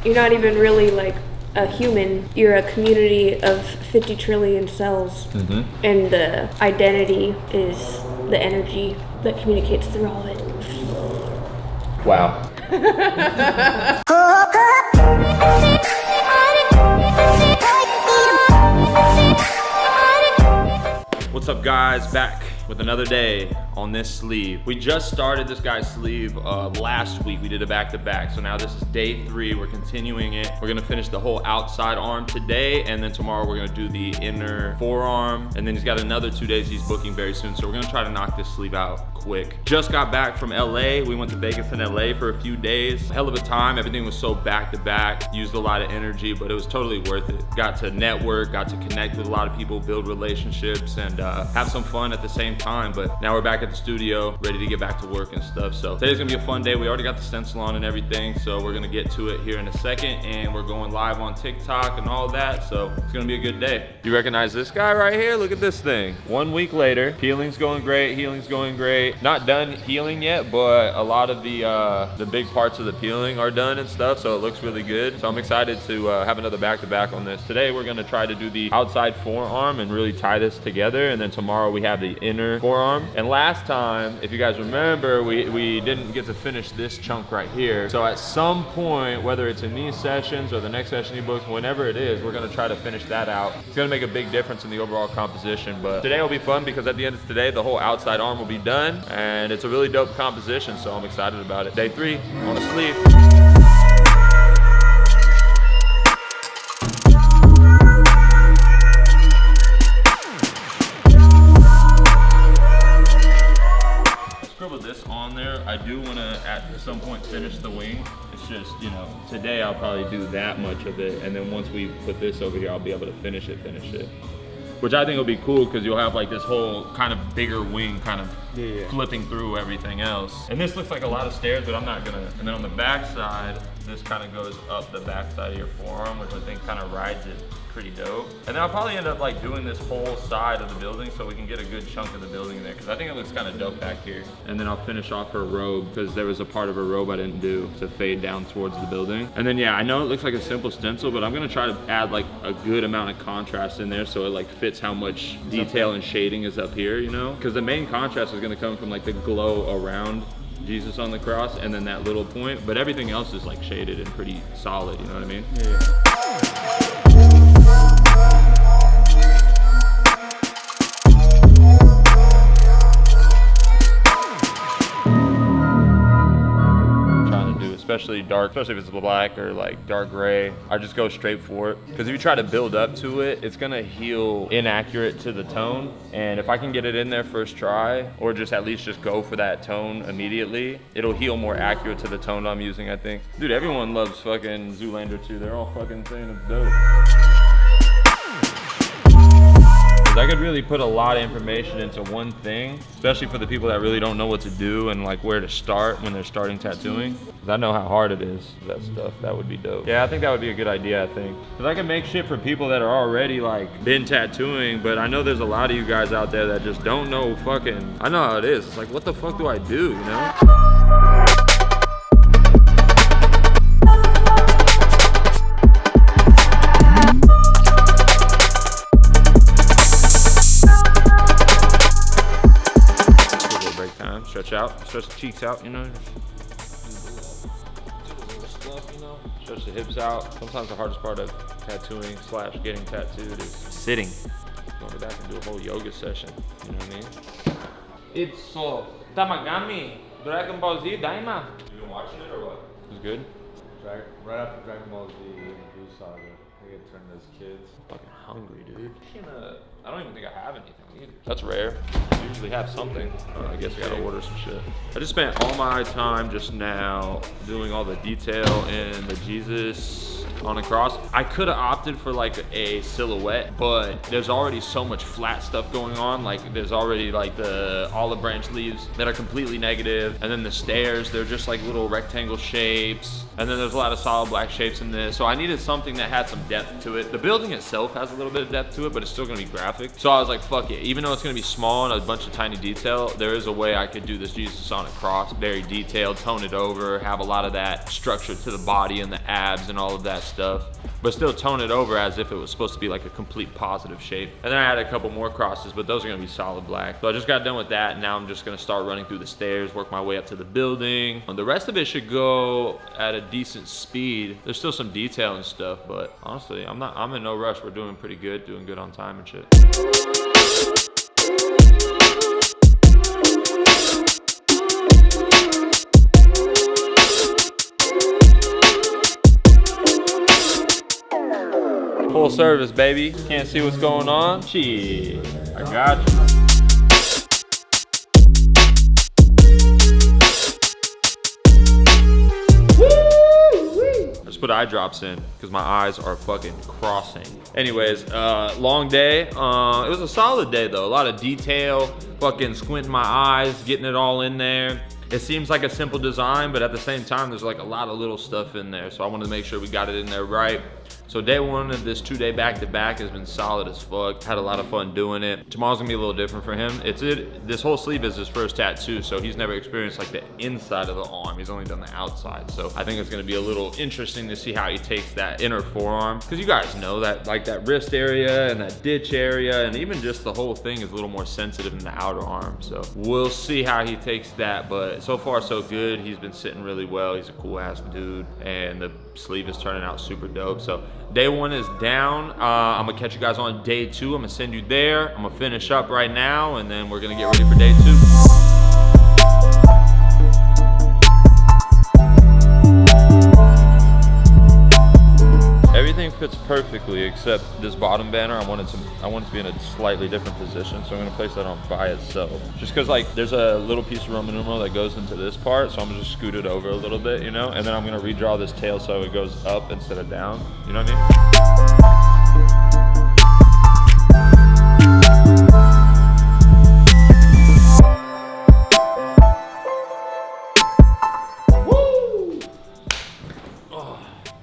You're not even really like a human. You're a community of 50 trillion cells. And the identity is the energy that communicates through all of it. Wow. What's up, guys? Back with another day on this sleeve. We just started this guy's sleeve last week. We did a back-to-back, so now this is day 3. We're continuing it. We're gonna finish the whole outside arm today, and then tomorrow we're gonna do the inner forearm, and then he's got another 2 days he's booking very soon, so we're gonna try to knock this sleeve out quick. Just got back from LA. We went to Vegas and LA for a few days. Hell of a time. Everything was so back-to-back. Used a lot of energy, but it was totally worth it. Got to network, got to connect with a lot of people, build relationships, and have some fun at the same time. But now we're back at the studio, ready to get back to work and stuff. So today's gonna be a fun day. We already got the stencil on and everything, so we're gonna get to it here in a second, and we're going live on TikTok and all that, so it's gonna be a good day. You recognize this guy right here? Look at this thing. 1 week later, healing's going great, healing's going great. Not done healing yet, but a lot of the big parts of the peeling are done and stuff, so it looks really good. So I'm excited to have another back-to-back on this. Today we're gonna try to do the outside forearm and really tie this together, and then tomorrow we have the inner forearm. And last time, if you guys remember, we didn't get to finish this chunk right here. So at some point, whether it's in these sessions or the next session he books, whenever it is, we're gonna try to finish that out. It's gonna make a big difference in the overall composition, but today will be fun because at the end of today, the whole outside arm will be done, and it's a really dope composition, so I'm excited about it. Day 3 on a sleeve. This on there. I do want to at some point finish the wing. It's just, you know, today I'll probably do that much of it, and then once we put this over here, I'll be able to finish it. Which I think will be cool because you'll have like this whole kind of bigger wing kind of flipping through everything else. And this looks like a lot of stairs, but I'm not gonna. And then on the back side, this kind of goes up the back side of your forearm, which I think kind of rides it pretty dope. And then I'll probably end up like doing this whole side of the building so we can get a good chunk of the building there, because I think it looks kind of dope back here. And then I'll finish off her robe because there was a part of her robe I didn't do to fade down towards the building. And then yeah, I know it looks like a simple stencil, but I'm gonna try to add like a good amount of contrast in there so it like fits how much detail and shading is up here, you know? Because the main contrast is gonna come from like the glow around Jesus on the cross and then that little point, but everything else is like shaded and pretty solid, you know what I mean? Yeah. Especially dark, especially if it's black or like dark gray, I just go straight for it. Because if you try to build up to it, it's gonna heal inaccurate to the tone. And if I can get it in there first try, or just at least just go for that tone immediately, it'll heal more accurate to the tone I'm using, I think. Dude, everyone loves fucking Zoolander 2. They're all fucking saying it's dope. I could really put a lot of information into one thing, especially for the people that really don't know what to do and like where to start when they're starting tattooing. Because I know how hard it is, that stuff. That would be dope. Yeah, I think that would be a good idea, I think. Because I can make shit for people that are already like been tattooing, but I know there's a lot of you guys out there that just don't know fucking, I know how it is. It's like, what the fuck do I do, you know? Stretch out, stretch the cheeks out, you know. Stretch the hips out. Sometimes the hardest part of tattooing / getting tattooed is sitting. Go back and do a whole yoga session, you know what I mean? It's so Tamagami, Dragon Ball Z, Daima. You been watching it or what? It was good? Right after Dragon Ball Z and Blue Saga, they get turned as kids. Fucking hungry, dude. I don't even think I have anything either. That's rare. I usually have something. I guess I gotta order some shit. I just spent all my time just now doing all the detail in the Jesus on a cross. I could have opted for like a silhouette, but there's already so much flat stuff going on. Like there's already like the olive branch leaves that are completely negative. And then the stairs, they're just like little rectangle shapes. And then there's a lot of solid black shapes in this. So I needed something that had some depth to it. The building itself has a little bit of depth to it, but it's still gonna be graphic. So I was like, fuck it. Even though it's gonna be small and a bunch of tiny detail, there is a way I could do this Jesus on a cross, very detailed, tone it over, have a lot of that structure to the body and the abs and all of that stuff, but still tone it over as if it was supposed to be like a complete positive shape. And then I had a couple more crosses, but those are gonna be solid black. So I just got done with that, and now I'm just gonna start running through the stairs, work my way up to the building. The rest of it should go at a decent speed. There's still some detail and stuff, but honestly, I'm in no rush. We're doing pretty good, doing good on time and shit. Full service, baby. Can't see what's going on? Shit, I got you. Just put eye drops in because my eyes are fucking crossing. Anyways, long day. It was a solid day though. A lot of detail, fucking squinting my eyes, getting it all in there. It seems like a simple design, but at the same time, there's like a lot of little stuff in there. So I wanted to make sure we got it in there right. So day one of this 2-day back-to-back has been solid as fuck. Had a lot of fun doing it. Tomorrow's gonna be a little different for him. This whole sleeve is his first tattoo, so he's never experienced like the inside of the arm. He's only done the outside. So I think it's gonna be a little interesting to see how he takes that inner forearm. Cause you guys know that like that wrist area and that ditch area and even just the whole thing is a little more sensitive in the outer arm. So we'll see how he takes that, but so far so good. He's been sitting really well. He's a cool ass dude and the sleeve is turning out super dope. So day one is down. I'm gonna catch you guys on day two. I'm gonna send you there. I'm gonna finish up right now and then we're gonna get ready for day two. Everything fits perfectly except this bottom banner. I want it to be in a slightly different position, so I'm gonna place that on by itself. Just cause like there's a little piece of Roman numeral that goes into this part, so I'm gonna just scoot it over a little bit, you know? And then I'm gonna redraw this tail so it goes up instead of down, you know what I mean?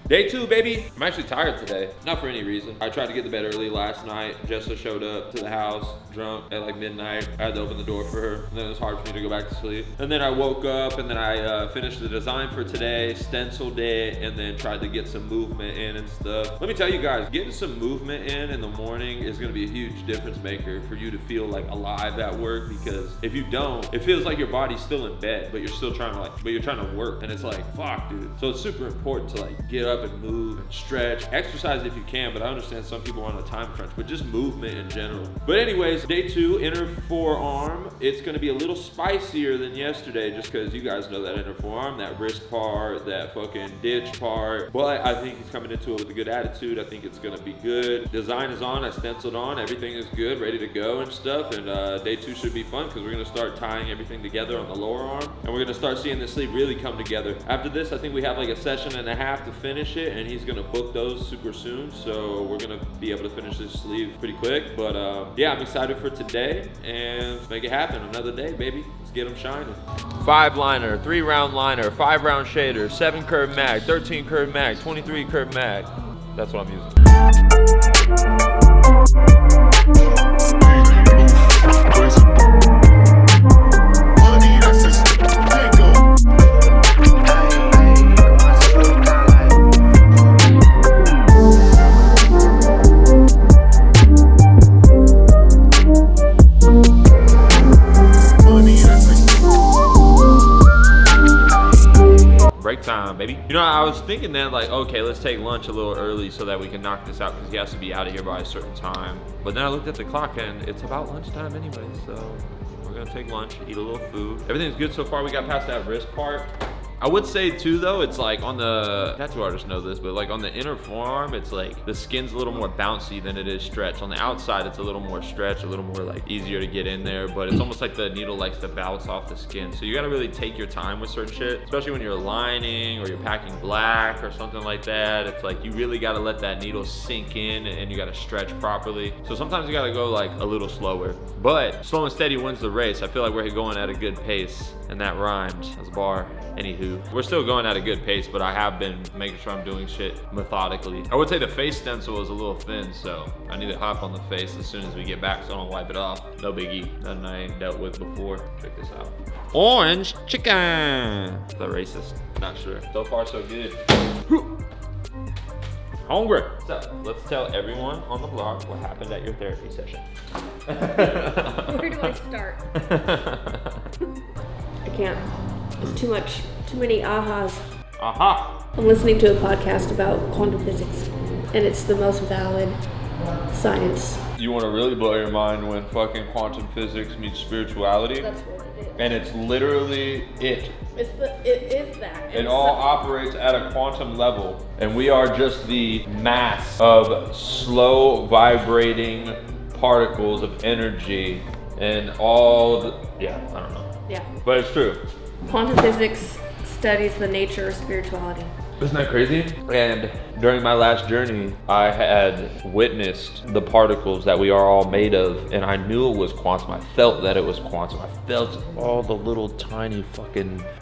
Day two, baby. I'm actually tired today. Not for any reason. I tried to get to bed early last night. Jessa showed up to the house drunk at like midnight. I had to open the door for her. And then it was hard for me to go back to sleep. And then I woke up and then I finished the design for today, stenciled it, and then tried to get some movement in and stuff. Let me tell you guys, getting some movement in the morning is gonna be a huge difference maker for you to feel like alive at work, because if you don't, it feels like your body's still in bed, but you're still trying to work. And it's like, fuck, dude. So it's super important to like get up and move and stretch, exercise if you can, but I understand some people are on a time crunch, but just movement in general. But anyways, day two, inner forearm. It's gonna be a little spicier than yesterday just because you guys know that inner forearm, that wrist part, that fucking ditch part, but I think he's coming into it with a good attitude. I think it's gonna be good. Design is on, I stenciled on, everything is good, ready to go and stuff, and day two should be fun because we're gonna start tying everything together on the lower arm, and we're gonna start seeing the sleeve really come together. After this, I think we have like a session and a half to finish it, and he's gonna book those super soon, so we're gonna be able to finish this sleeve pretty quick. But yeah, I'm excited for today, and let's make it happen. Another day, baby. Let's get them shining. 5 liner, 3 round liner, 5 round shader, 7 curve mag, 13 curve mag, 23 curve mag. That's what I'm using. Time, baby. You know, I was thinking that like, okay, let's take lunch a little early so that we can knock this out because he has to be out of here by a certain time. But then I looked at the clock and it's about lunchtime anyway, so we're gonna take lunch, eat a little food. Everything's good so far. We got past that wrist part. I would say too though, it's like on the, tattoo artists know this, but like on the inner forearm, it's like the skin's a little more bouncy than it is stretch. On the outside, it's a little more stretch, a little more like easier to get in there, but it's almost like the needle likes to bounce off the skin. So you gotta really take your time with certain shit, especially when you're lining or you're packing black or something like that. It's like, you really gotta let that needle sink in and you gotta stretch properly. So sometimes you gotta go like a little slower, but slow and steady wins the race. I feel like we're going at a good pace, and that rhymed as a bar. Anywho. do. We're still going at a good pace, but I have been making sure I'm doing shit methodically. I would say the face stencil is a little thin, so I need to hop on the face as soon as we get back so I don't wipe it off. No biggie, nothing I ain't dealt with before. Check this out. Orange chicken. Is that racist? Not sure. So far so good. Hungry. So let's tell everyone on the blog what happened at your therapy session. Where do I start? I can't. It's too much. Too many ahas. Aha. I'm listening to a podcast about quantum physics, and it's the most valid science. You want to really blow your mind when fucking quantum physics meets spirituality? That's what it is. And it's literally it. It is that. It all operates at a quantum level, and we are just the mass of slow vibrating particles of energy and all the, I don't know. Yeah. But it's true. Quantum physics studies the nature of spirituality. Isn't that crazy? And during my last journey, I had witnessed the particles that we are all made of, and I knew it was quantum. I felt that it was quantum. I felt all the little tiny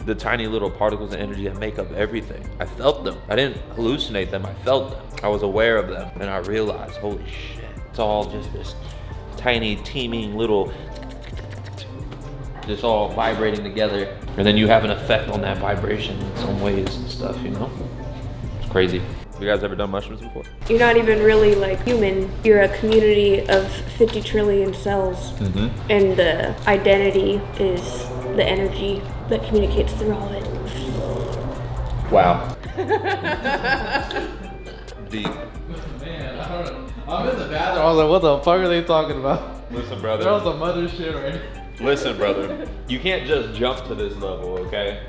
little particles of energy that make up everything. I felt them. I didn't hallucinate them. I felt them. I was aware of them, and I realized, holy shit, it's all just this tiny, teeming little, just all vibrating together. And then you have an effect on that vibration in some ways and stuff, you know? It's crazy. You guys ever done mushrooms before? You're not even really like human. You're a community of 50 trillion cells. Mm-hmm. And the identity is the energy that communicates through all of it. Wow. Deep. Man, I don't know. I'm in the bathroom. I was like, what the fuck are they talking about? Listen, brother. That was some other shit right here. Listen, brother. You can't just jump to this level, okay?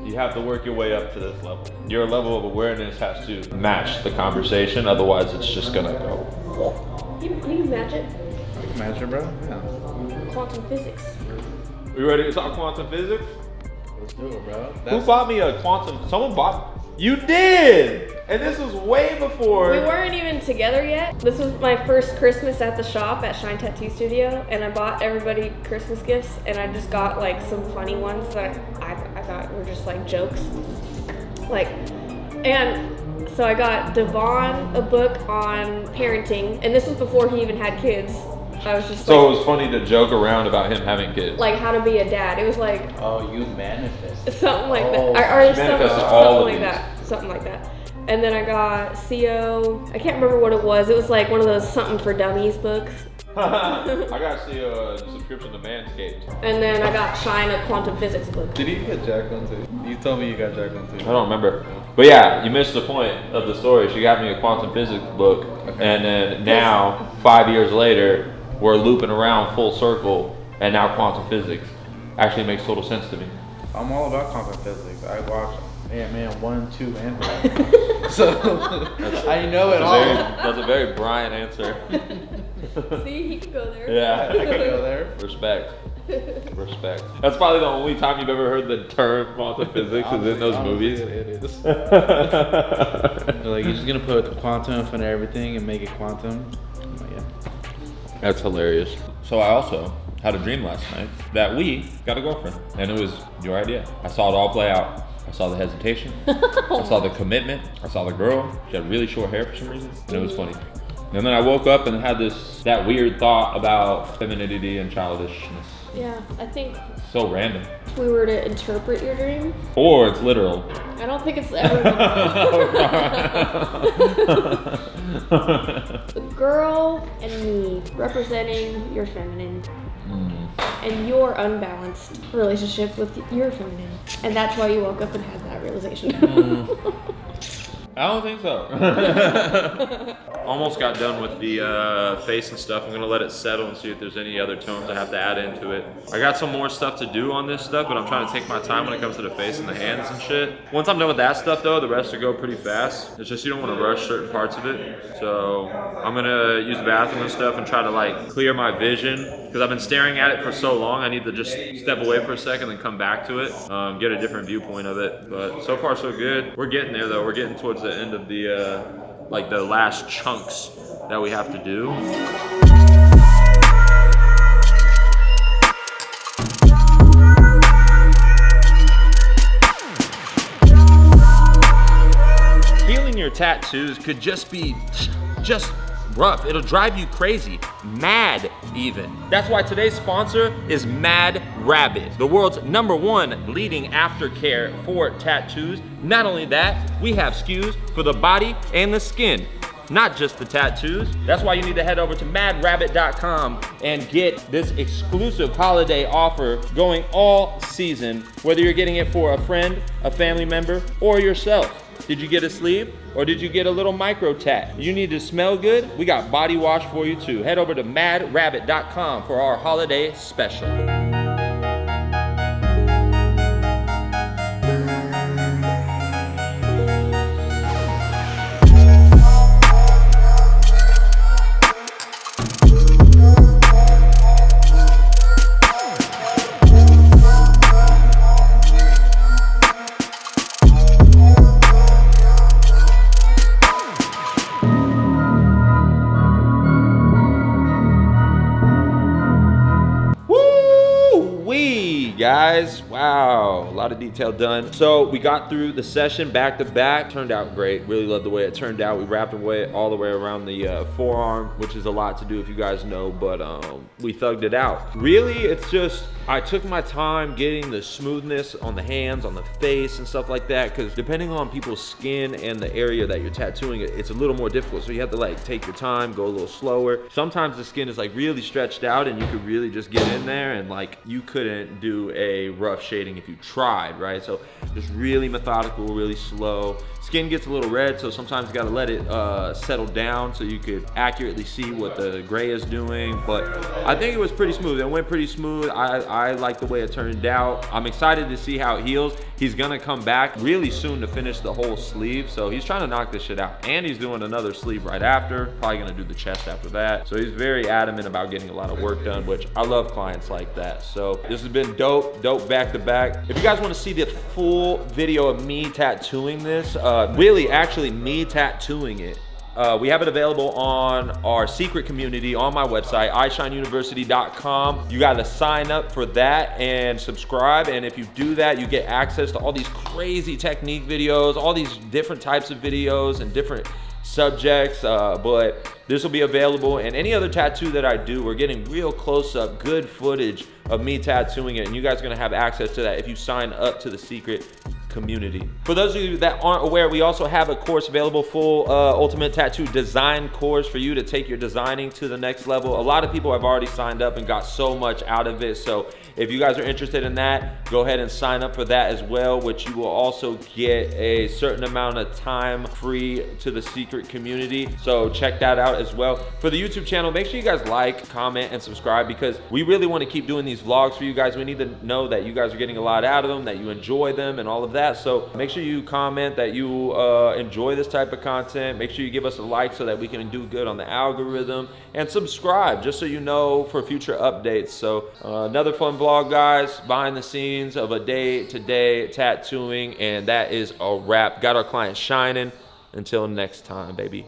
You have to work your way up to this level. Your level of awareness has to match the conversation, otherwise it's just gonna go. You can match it. Imagine, bro. Yeah. Quantum physics. We ready to talk quantum physics? Let's do it, bro. Who bought me a quantum? Someone bought. You did! And this was way before. We weren't even together yet. This was my first Christmas at the shop at Shine Tattoo Studio, and I bought everybody Christmas gifts, and I just got like some funny ones that I thought were just like jokes. And so I got Devon a book on parenting, and this was before he even had kids. I was just so it was funny to joke around about him having kids. like how to be a dad. It was like Oh, you manifest. something like that. Or manifested all of something like these. that. Something like that. And then I got CO. I can't remember what it was. It was like one of those something for dummies books. I got to see a subscription to Manscaped. And then I got Shine a quantum physics book. Did you get Jack one too? You told me you got Jack one too. I don't remember. But yeah, you missed the point of the story. She got me a quantum physics book, and then now, 5 years later, we're looping around full circle, and now quantum physics actually makes total sense to me. I'm all about quantum physics. I watched Ant-Man 1, 2, and 3. So I know it all. That's a very Brian answer. See, he could go there. Yeah. I can go there. Respect. Respect. That's probably the only time you've ever heard the term quantum physics is in those movies. It is. They're like, you're just gonna put quantum in front of everything and make it quantum. I'm like, yeah. That's hilarious. So I also had a dream last night that we got a girlfriend, and it was your idea. I saw it all play out. I saw the hesitation. I saw the commitment. I saw the girl. She had really short hair for some reason, and it was funny. And then I woke up and had that weird thought about femininity and childishness. Yeah, I think So random. if we were to interpret your dream, Or it's literal. I don't think it's ever the girl and me representing your feminine and your unbalanced relationship with your feminine. And that's why you woke up and had that realization. I don't think so. Almost got done with the face and stuff. I'm gonna let it settle and see if there's any other tones I have to add into it. I got some more stuff to do on this stuff, but I'm trying to take my time when it comes to the face and the hands and shit. Once I'm done with that stuff though, the rest will go pretty fast. It's just you don't want to rush certain parts of it. So I'm gonna use the bathroom and stuff and try to like clear my vision, because I've been staring at it for so long. I need to just step away for a second and come back to it, get a different viewpoint of it. But so far so good. We're getting there though. We're getting towards the end of the like the last chunks that we have to do. tattoos could just be just rough. It'll drive you crazy, mad even. That's why today's sponsor is Mad Rabbit, the world's #1 leading aftercare for tattoos. Not only that, we have SKUs for the body and the skin, not just the tattoos. That's why you need to head over to madrabbit.com and get this exclusive holiday offer going all season, whether you're getting it for a friend, a family member, or yourself. Did you get a sleeve or did you get a little micro tat? You need to smell good? We got body wash for you too. Head over to madrabbit.com for our holiday special. Guys, wow, a lot of detail done. So we got through the session back to back. Turned out great. Really love the way it turned out. We wrapped it all the way around the forearm, which is a lot to do if you guys know, but we thugged it out. Really, it's just, I took my time getting the smoothness on the hands, on the face and stuff like that, because depending on people's skin and the area that you're tattooing, it's a little more difficult. So you have to like take your time, go a little slower. Sometimes the skin is like really stretched out and you could really just get in there and like you couldn't do a rough shading if you tried, right? So just really methodical, really slow. Skin gets a little red, so sometimes you gotta let it settle down so you could accurately see what the gray is doing. But I think it was pretty smooth. It went pretty smooth. I like the way it turned out. I'm excited to see how it heals. He's gonna come back really soon to finish the whole sleeve. So he's trying to knock this shit out. And he's doing another sleeve right after. Probably gonna do the chest after that. So he's very adamant about getting a lot of work done, which I love clients like that. So this has been dope back to back. If you guys wanna see the full video of me tattooing this, really actually me tattooing it, we have it available on our secret community on my website, iShineUniversity.com. You gotta sign up for that and subscribe. And if you do that, you get access to all these crazy technique videos, all these different types of videos and different subjects, but this will be available. And any other tattoo that I do, we're getting real close up, good footage of me tattooing it. And you guys are gonna have access to that if you sign up to the secret community. For those of you that aren't aware, we also have a course available, full ultimate tattoo design course for you to take your designing to the next level. A lot of people have already signed up and got so much out of it. So if you guys are interested in that, go ahead and sign up for that as well, which you will also get a certain amount of time free to the secret community. So check that out as well. For the YouTube channel, make sure you guys like, comment, and subscribe, because we really want to keep doing these vlogs for you guys. We need to know that you guys are getting a lot out of them, that you enjoy them and all of that. So make sure you comment that you enjoy this type of content. Make sure you give us a like so that we can do good on the algorithm, and subscribe just so you know for future updates. So another fun vlog, guys, behind the scenes of a day-to-day tattooing, and that is a wrap. Got our client shining. Until next time, baby.